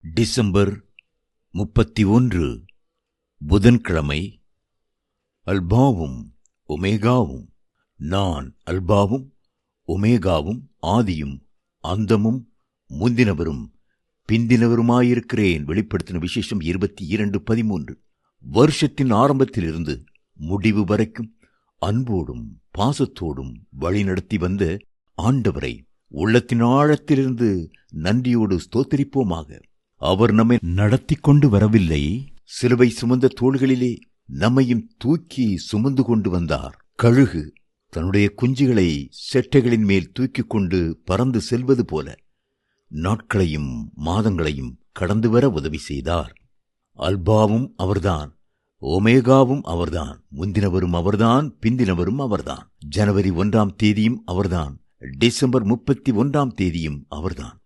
December 31 புதன்கிழமை. அல்பாவும் ஒமேகாவும். நான் அல்பாவும் ஒமேகாவும், ஆதியும் அந்தமும், முந்தினவரும் பிந்தினவருமாயிருக்கிறேன். வெளிப்படுத்தின விசேஷம் 22:13. வருஷத்தின் ஆரம்பத்திலிருந்து முடிவு வரைக்கும் அன்போடும் பாசத்தோடும் வழிநடத்தி வந்த ஆண்டவரை உள்ளத்தின் ஆழத்திலிருந்து நன்றியோடு ஸ்தோத்திரிப்போமாக. அவர் நம்மை நடத்தி கொண்டு வரவில்லை, சிலுவை சுமந்த தோள்களிலே நம்மையும் தூக்கி சுமந்து கொண்டு வந்தார். கழுகு தன்னுடைய குஞ்சுகளை செட்டைகளின் மேல் தூக்கிக் கொண்டு பறந்து செல்வது போல நாட்களையும் மாதங்களையும் கடந்து வர உதவி செய்தார். அல்பாவும் அவர்தான், ஒமேகாவும் அவர்தான், முந்தினவரும் அவர்தான், பிந்தினவரும் அவர்தான். ஜனவரி 1 அவர்தான், டிசம்பர் 31 அவர்தான்.